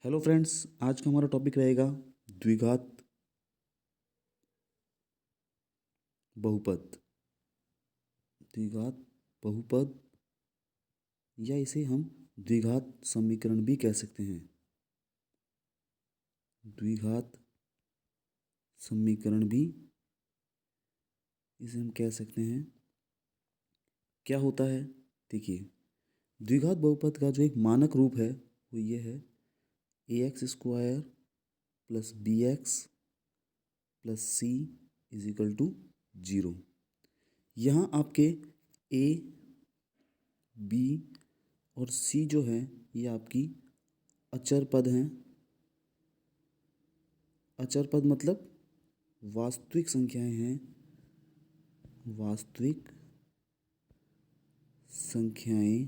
Hello friends, आज का हमारा टॉपिक रहेगा द्विघात बहुपद। द्विघात बहुपद या इसे हम द्विघात समीकरण भी कह सकते हैं। द्विघात समीकरण भी इसे हम कह सकते हैं। क्या होता है? देखिए, द्विघात बहुपद का जो एक मानक रूप है वो ये है: A X square plus B x plus C is equal to zero. यहाँ आपके ए, बी और सी जो है ये आपकी अचर पद हैं। अचर पद मतलब वास्तविक संख्याएं हैं। वास्तविक संख्याएं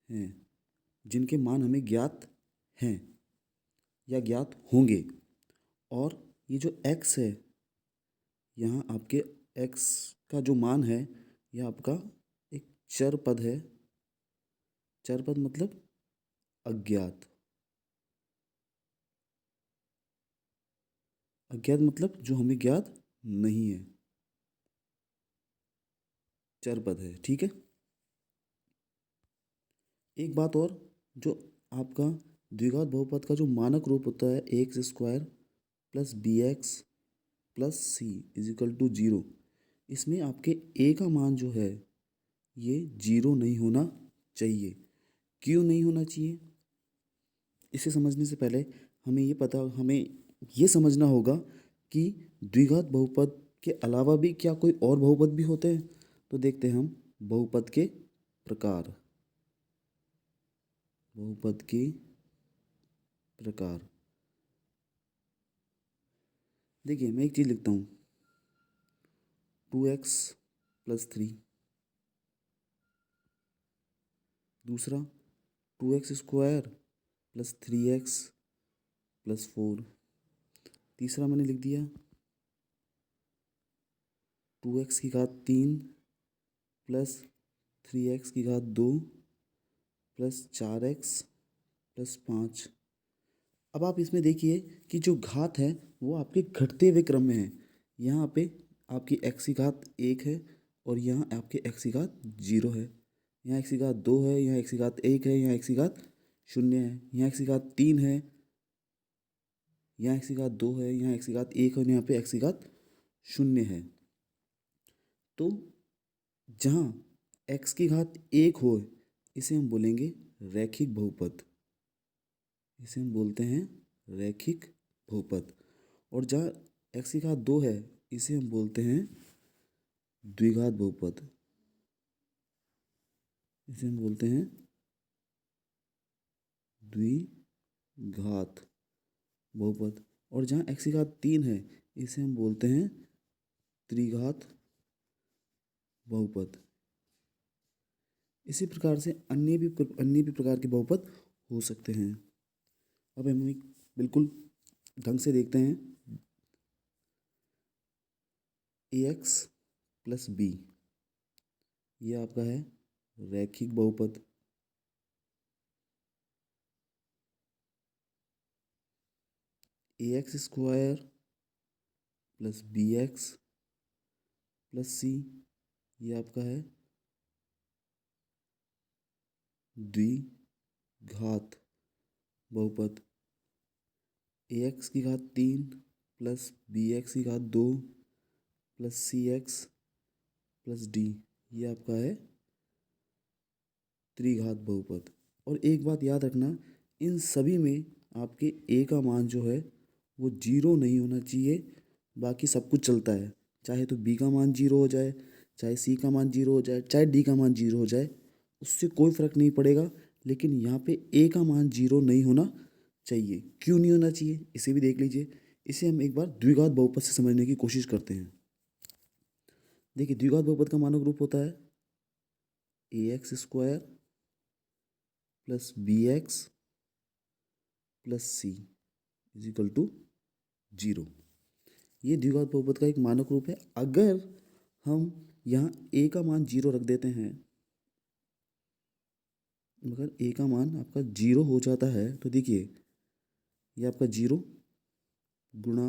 हैं जिनके मान हमें ज्ञात हैं या ज्ञात होंगे। और ये जो x है, यहाँ आपके x का जो मान है यह आपका एक चर पद है। चर पद मतलब अज्ञात। अज्ञात मतलब जो हमें ज्ञात नहीं है, चर पद है। ठीक है। एक बात और, जो आपका द्विघात बहुपद का जो मानक रूप होता है A X square plus B x plus C is equal to zero, इसमें आपके ए का मान जो है ये जीरो नहीं होना चाहिए। क्यों नहीं होना चाहिए? इसे समझने से पहले हमें ये समझना होगा कि द्विघात बहुपद के अलावा भी क्या कोई और बहुपद भी होते हैं। तो देखते हैं हम बहुपद के प्रकार। बहुपद के प्रकार। देखिए, मैं एक चीज़ लिखता हूँ: 2x प्लस 3। दूसरा 2x square plus 3x plus 4। तीसरा मैंने लिख दिया 2x की घात 3 प्लस 3x की घात 2 प्लस 4x प्लस 5। अब आप इसमें देखिए कि जो घात है वो आपके घटते हुए क्रम में है। यहाँ पे आपकी x की घात 1 है और यहाँ आपके x की घात 0 है। यहाँ x की घात 2 है, यहाँ x की घात 1 है, यहाँ x की घात 0 है, यहाँ x की घात 3 है, यहाँ x की घात 2 है, यहाँ x की घात 1 है और यहाँ पे x की घात 0 है। तो जहाँ x की घात 1 हो इसे हम बोलेंगे रैखिक बहुपद। इसे हम बोलते हैं रैखिक बहुपद। और जहाँ x की घात 2 है इसे हम बोलते हैं द्विघात बहुपद। इसे हम बोलते हैं द्विघात बहुपद। और जहाँ x की घात 3 है इसे हम बोलते हैं त्रिघात बहुपद। इसी प्रकार से अन्य भी प्रकार के बहुपद हो सकते हैं। अब हम एक बिल्कुल ढंग से देखते हैं। ए एक्स प्लस बी, ये आपका है रैखिक बहुपद। A X square plus B x plus C, ये आपका है द्विघात बहुपद। ए एक्स की घात 3 प्लस बी एक्स की घात 2 प्लस सी एक्स प्लस डी, ये आपका है त्रिघात बहुपद। और एक बात याद रखना, इन सभी में आपके ए का मान जो है वो जीरो नहीं होना चाहिए। बाकी सब कुछ चलता है, चाहे तो बी का मान जीरो हो जाए, चाहे सी का मान जीरो हो जाए, चाहे डी का मान जीरो हो जाए, उससे कोई फर्क नहीं पड़ेगा। लेकिन यहाँ पे ए का मान जीरो नहीं होना चाहिए। क्यों नहीं होना चाहिए इसे भी देख लीजिए। इसे हम एक बार द्विघात बहुपद से समझने की कोशिश करते हैं। देखिए, द्विघात बहुपद का मानक रूप होता है A X square plus B x plus C is equal to zero. ये द्विघात बहुपद का एक मानक रूप है। अगर हम यहाँ ए का मान जीरो रख देते हैं मगर ए का मान आपका 0 हो जाता है तो देखिए ये आपका 0 गुणा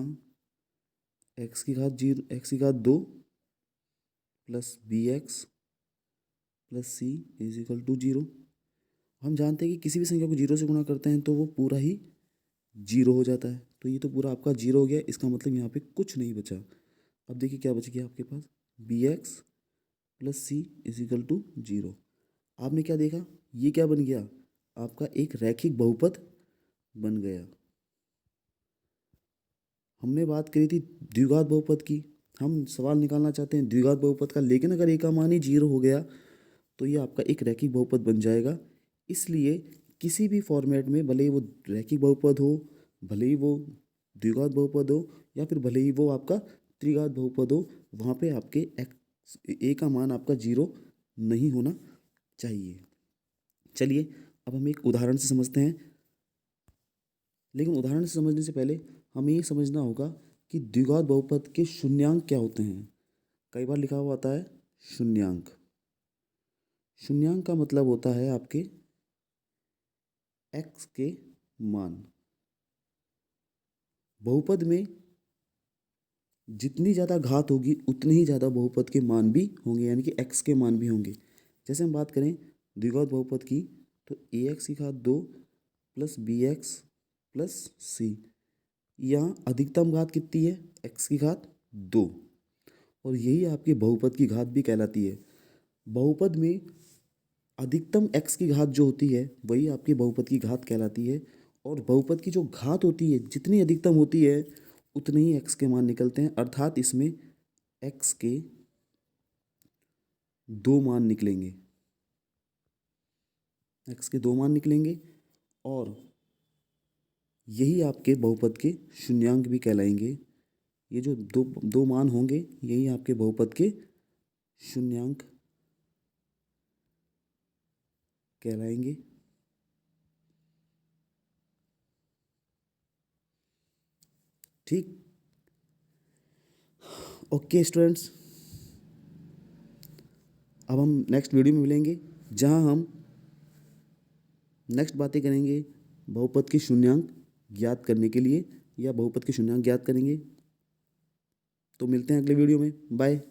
एक्स की घात 0 एक्स की घात 2 plus B x plus C is equal to 0। हम जानते हैं कि किसी भी संख्या को 0 से गुणा करते हैं तो वो पूरा ही 0 हो जाता है। तो ये तो पूरा आपका 0 हो गया, इसका मतलब यहाँ पे कुछ नहीं बचा। अब देखिए क्या बच गया आपके पास, B x plus C is equal to 0। आपने क्या देखा, ये क्या बन गया, आपका एक रैखिक बहुपद बन गया। हमने बात करी थी द्विघात बहुपद की, हम सवाल निकालना चाहते हैं द्विघात बहुपद का, लेकिन अगर ए का मान ही 0 हो गया तो ये आपका एक रैखिक बहुपद बन जाएगा। इसलिए किसी भी फॉर्मेट में, भले ही वो रैखिक बहुपद हो, भले ही वो द्विघात बहुपद हो, या फिर भले ही वो आपका त्रिघात बहुपद हो, वहाँ पे आपके एक्स ए का मान आपका 0 नहीं होना चाहिए। चलिए अब हम एक उदाहरण से समझते हैं, लेकिन उदाहरण से समझने से पहले हमें ये समझना होगा कि द्विघात बहुपद के शून्यांक क्या होते हैं। कई बार लिखा हुआ आता है शून्यांक। शून्यांक का मतलब होता है आपके एक्स के मान। बहुपद में जितनी ज़्यादा घात होगी उतनी ही ज़्यादा बहुपद के मान भी होंगे, यानी कि एक्स के मान भी होंगे। जैसे हम बात करें द्विघात बहुपद की, तो ए एक्स की घात 2 प्लस बी एक्स प्लस सी, यहाँ अधिकतम घात कितनी है, एक्स की घात 2, और यही आपके बहुपद की घात भी कहलाती है। बहुपद में अधिकतम एक्स की घात जो होती है वही आपकी बहुपद की घात कहलाती है, और बहुपद की जो घात होती है जितनी अधिकतम होती है उतने ही एक्स के मान निकलते हैं, अर्थात इसमें एक्स के 2 मान निकलेंगे, एक्स के 2 मान निकलेंगे, और यही आपके बहुपद के शून्यांक भी कहलाएंगे। ये जो दो मान होंगे यही आपके बहुपद के शून्यांक कहलाएंगे। ठीक, ओके स्टूडेंट्स, अब हम नेक्स्ट वीडियो में मिलेंगे जहां हम नेक्स्ट बातें करेंगे बहुपद के शून्यांक ज्ञात करने के लिए, या बहुपद के शून्यांक ज्ञात करेंगे। तो मिलते हैं अगले वीडियो में, बाय।